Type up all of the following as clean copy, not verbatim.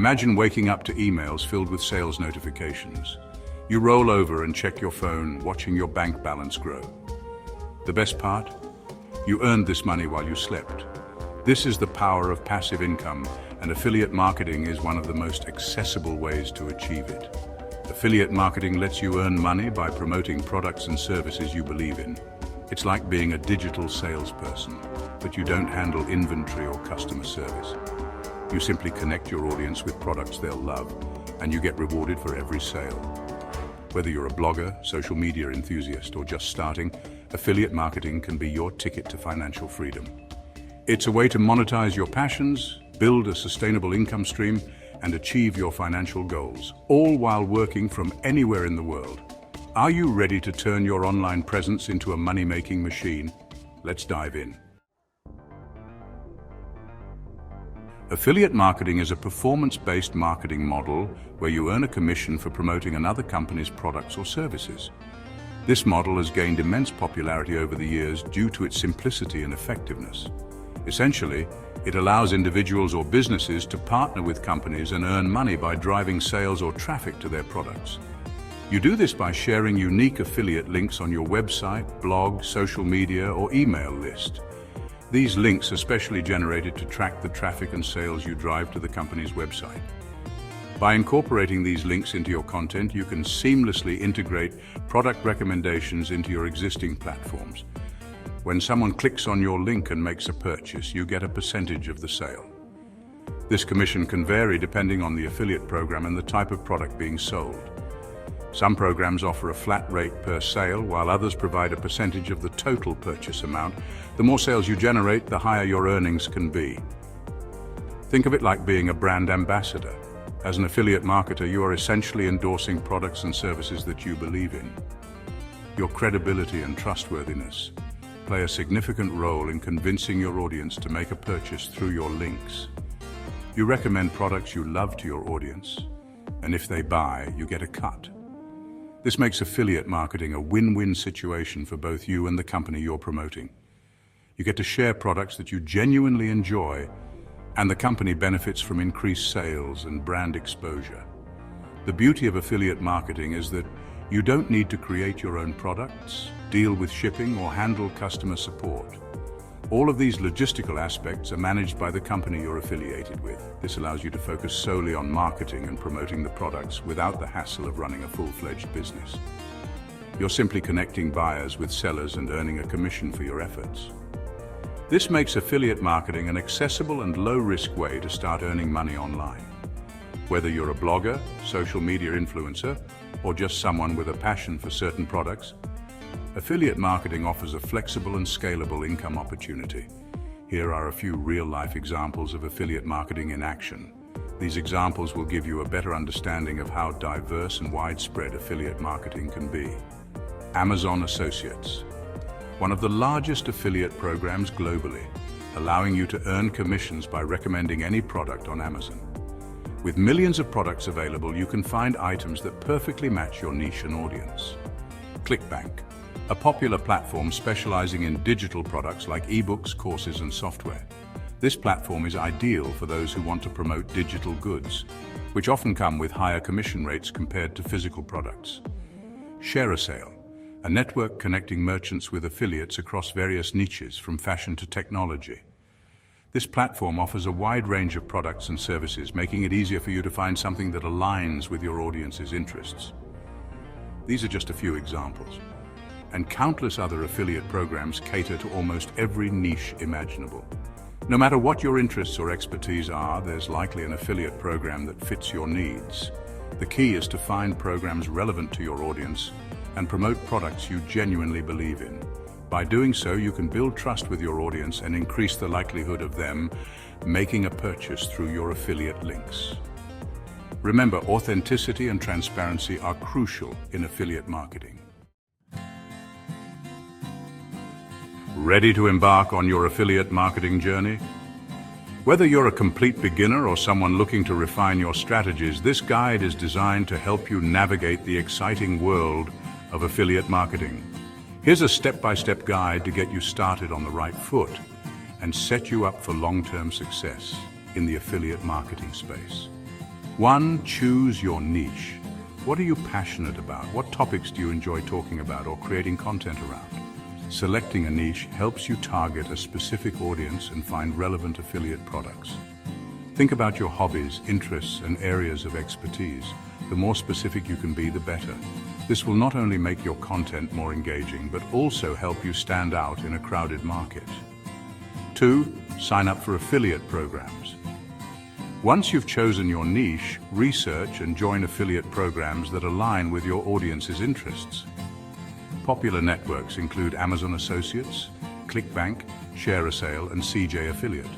Imagine waking up to emails filled with sales notifications. You roll over and check your phone, watching your bank balance grow. The best part? You earned this money while you slept. This is the power of passive income, and affiliate marketing is one of the most accessible ways to achieve it. Affiliate marketing lets you earn money by promoting products and services you believe in. It's like being a digital salesperson, but you don't handle inventory or customer service. You simply connect your audience with products they'll love, and you get rewarded for every sale. Whether you're a blogger, social media enthusiast, or just starting, affiliate marketing can be your ticket to financial freedom. It's a way to monetize your passions, build a sustainable income stream, and achieve your financial goals, all while working from anywhere in the world. Are you ready to turn your online presence into a money-making machine? Let's dive in. Affiliate marketing is a performance-based marketing model where you earn a commission for promoting another company's products or services. This model has gained immense popularity over the years due to its simplicity and effectiveness. Essentially, it allows individuals or businesses to partner with companies and earn money by driving sales or traffic to their products. You do this by sharing unique affiliate links on your website, blog, social media, or email list. These links are specially generated to track the traffic and sales you drive to the company's website. By incorporating these links into your content, you can seamlessly integrate product recommendations into your existing platforms. When someone clicks on your link and makes a purchase, you get a percentage of the sale. This commission can vary depending on the affiliate program and the type of product being sold. Some programs offer a flat rate per sale, while others provide a percentage of the total purchase amount. The more sales you generate, the higher your earnings can be. Think of it like being a brand ambassador. As an affiliate marketer, you are essentially endorsing products and services that you believe in. Your credibility and trustworthiness play a significant role in convincing your audience to make a purchase through your links. You recommend products you love to your audience, and if they buy, you get a cut. This makes affiliate marketing a win-win situation for both you and the company you're promoting. You get to share products that you genuinely enjoy, and the company benefits from increased sales and brand exposure. The beauty of affiliate marketing is that you don't need to create your own products, deal with shipping, or handle customer support. All of these logistical aspects are managed by the company you're affiliated with. This allows you to focus solely on marketing and promoting the products without the hassle of running a full-fledged business. You're simply connecting buyers with sellers and earning a commission for your efforts. This makes affiliate marketing an accessible and low-risk way to start earning money online. Whether you're a blogger, social media influencer, or just someone with a passion for certain products, affiliate marketing offers a flexible and scalable income opportunity. Here are a few real-life examples of affiliate marketing in action. These examples will give you a better understanding of how diverse and widespread affiliate marketing can be. Amazon Associates, one of the largest affiliate programs globally, allowing you to earn commissions by recommending any product on Amazon. With millions of products available, you can find items that perfectly match your niche and audience. ClickBank, a popular platform specializing in digital products like ebooks, courses, and software. This platform is ideal for those who want to promote digital goods, which often come with higher commission rates compared to physical products. ShareASale, a network connecting merchants with affiliates across various niches from fashion to technology. This platform offers a wide range of products and services, making it easier for you to find something that aligns with your audience's interests. These are just a few examples, and countless other affiliate programs cater to almost every niche imaginable. No matter what your interests or expertise are, there's likely an affiliate program that fits your needs. The key is to find programs relevant to your audience and promote products you genuinely believe in. By doing so, you can build trust with your audience and increase the likelihood of them making a purchase through your affiliate links. Remember, authenticity and transparency are crucial in affiliate marketing. Ready to embark on your affiliate marketing journey? Whether you're a complete beginner or someone looking to refine your strategies, this guide is designed to help you navigate the exciting world of affiliate marketing. Here's a step-by-step guide to get you started on the right foot and set you up for long-term success in the affiliate marketing space. 1. Choose your niche. What are you passionate about? What topics do you enjoy talking about or creating content around? Selecting a niche helps you target a specific audience and find relevant affiliate products. Think about your hobbies, interests, and areas of expertise. The more specific you can be, the better. This will not only make your content more engaging, but also help you stand out in a crowded market. 2. Sign up for affiliate programs. Once you've chosen your niche, research and join affiliate programs that align with your audience's interests. Popular networks include Amazon Associates, ClickBank, ShareASale, and CJ Affiliate.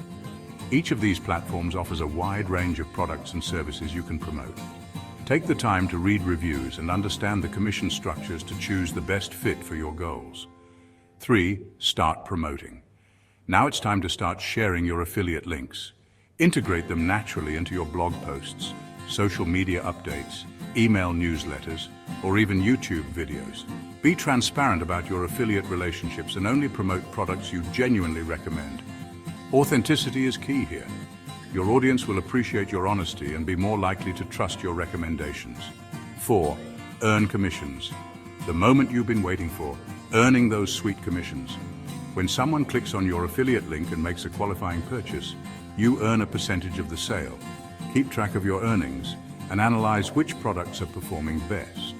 Each of these platforms offers a wide range of products and services you can promote. Take the time to read reviews and understand the commission structures to choose the best fit for your goals. 3. Start promoting. Now it's time to start sharing your affiliate links. Integrate them naturally into your blog posts, social media updates, email newsletters, or even YouTube videos. Be transparent about your affiliate relationships and only promote products you genuinely recommend. Authenticity is key here. Your audience will appreciate your honesty and be more likely to trust your recommendations. 4. Earn commissions. The moment you've been waiting for, earning those sweet commissions. When someone clicks on your affiliate link and makes a qualifying purchase, you earn a percentage of the sale. Keep track of your earnings and analyze which products are performing best.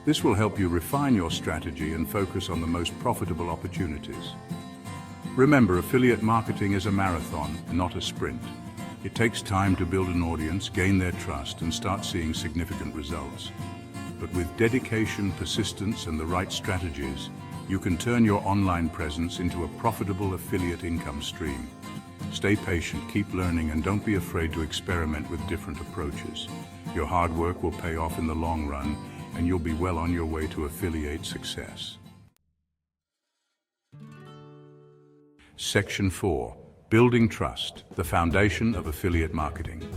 This will help you refine your strategy and focus on the most profitable opportunities. Remember, affiliate marketing is a marathon, not a sprint. It takes time to build an audience, gain their trust, and start seeing significant results. But with dedication, persistence, and the right strategies, you can turn your online presence into a profitable affiliate income stream. Stay patient, keep learning, and don't be afraid to experiment with different approaches. Your hard work will pay off in the long run, and you'll be well on your way to affiliate success. Section 4. Building trust, the foundation of affiliate marketing.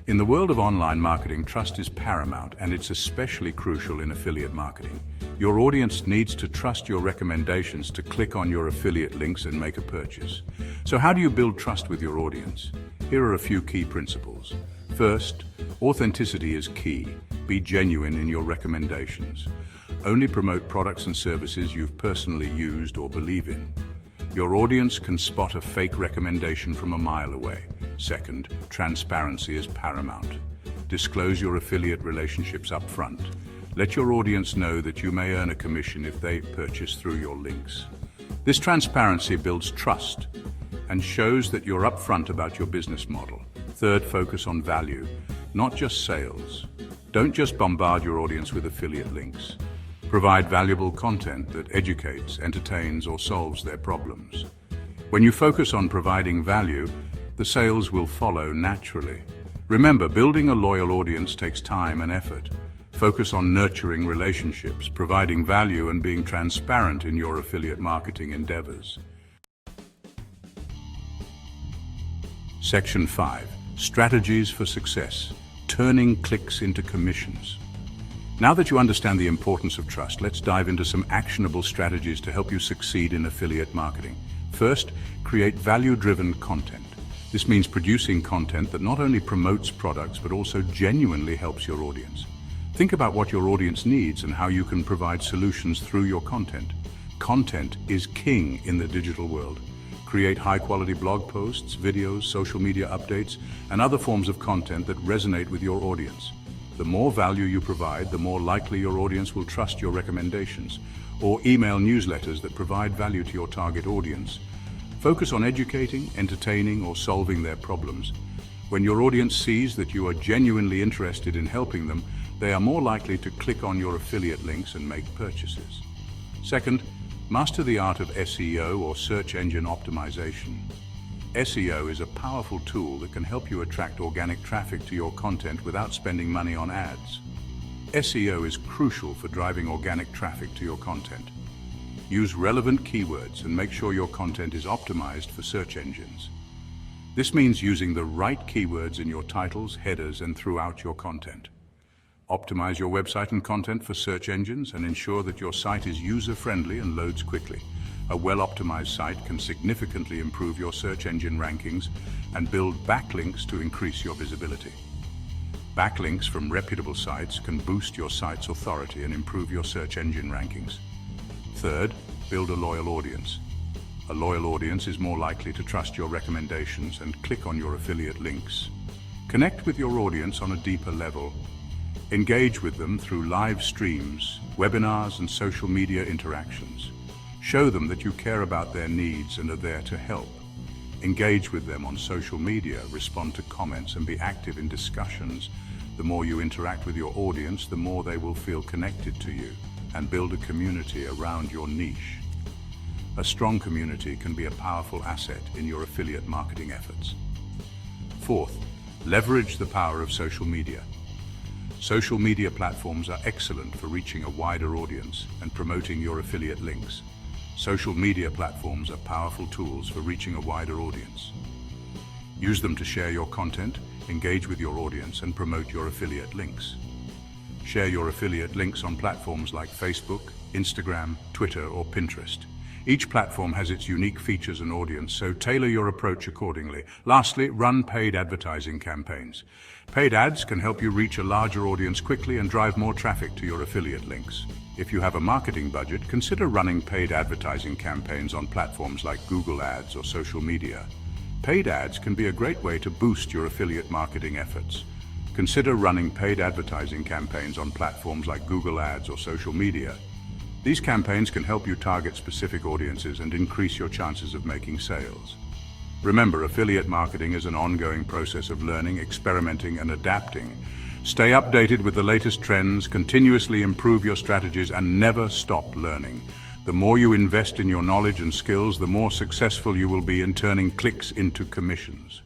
In the world of online marketing, trust is paramount, and it's especially crucial in affiliate marketing. Your audience needs to trust your recommendations to click on your affiliate links and make a purchase. So how do you build trust with your audience? Here are a few key principles. First, authenticity is key. Be genuine in your recommendations. Only promote products and services you've personally used or believe in. Your audience can spot a fake recommendation from a mile away. Second, transparency is paramount. Disclose your affiliate relationships up front. Let your audience know that you may earn a commission if they purchase through your links. This transparency builds trust and shows that you're upfront about your business model. Third, focus on value, not just sales. Don't just bombard your audience with affiliate links. Provide valuable content that educates, entertains, or solves their problems. When you focus on providing value, the sales will follow naturally. Remember, building a loyal audience takes time and effort. Focus on nurturing relationships, providing value, and being transparent in your affiliate marketing endeavors. Section 5. Strategies for success. Turning clicks into commissions. Now that you understand the importance of trust, let's dive into some actionable strategies to help you succeed in affiliate marketing. First, create value-driven content. This means producing content that not only promotes products, but also genuinely helps your audience. Think about what your audience needs and how you can provide solutions through your content. Content is king in the digital world. Create high-quality blog posts, videos, social media updates, and other forms of content that resonate with your audience. The more value you provide, the more likely your audience will trust your recommendations, or email newsletters that provide value to your target audience. Focus on educating, entertaining, or solving their problems. When your audience sees that you are genuinely interested in helping them, they are more likely to click on your affiliate links and make purchases. Second, master the art of SEO, or search engine optimization. SEO is a powerful tool that can help you attract organic traffic to your content without spending money on ads. SEO is crucial for driving organic traffic to your content. Use relevant keywords and make sure your content is optimized for search engines. This means using the right keywords in your titles, headers, and throughout your content. Optimize your website and content for search engines and ensure that your site is user-friendly and loads quickly. A well-optimized site can significantly improve your search engine rankings and build backlinks to increase your visibility. Backlinks from reputable sites can boost your site's authority and improve your search engine rankings. Third, build a loyal audience. A loyal audience is more likely to trust your recommendations and click on your affiliate links. Connect with your audience on a deeper level. Engage with them through live streams, webinars, and social media interactions. Show them that you care about their needs and are there to help. Engage with them on social media, respond to comments, and be active in discussions. The more you interact with your audience, the more they will feel connected to you and build a community around your niche. A strong community can be a powerful asset in your affiliate marketing efforts. Fourth, leverage the power of social media. Social media platforms are excellent for reaching a wider audience and promoting your affiliate links. Social media platforms are powerful tools for reaching a wider audience. Use them to share your content, engage with your audience, and promote your affiliate links. Share your affiliate links on platforms like Facebook, Instagram, Twitter, or Pinterest. Each platform has its unique features and audience, so tailor your approach accordingly. Lastly, run paid advertising campaigns. Paid ads can help you reach a larger audience quickly and drive more traffic to your affiliate links. If you have a marketing budget, consider running paid advertising campaigns on platforms like Google Ads or social media. Paid ads can be a great way to boost your affiliate marketing efforts. Consider running paid advertising campaigns on platforms like Google Ads or social media. These campaigns can help you target specific audiences and increase your chances of making sales. Remember, affiliate marketing is an ongoing process of learning, experimenting, and adapting. Stay updated with the latest trends, continuously improve your strategies, and never stop learning. The more you invest in your knowledge and skills, the more successful you will be in turning clicks into commissions.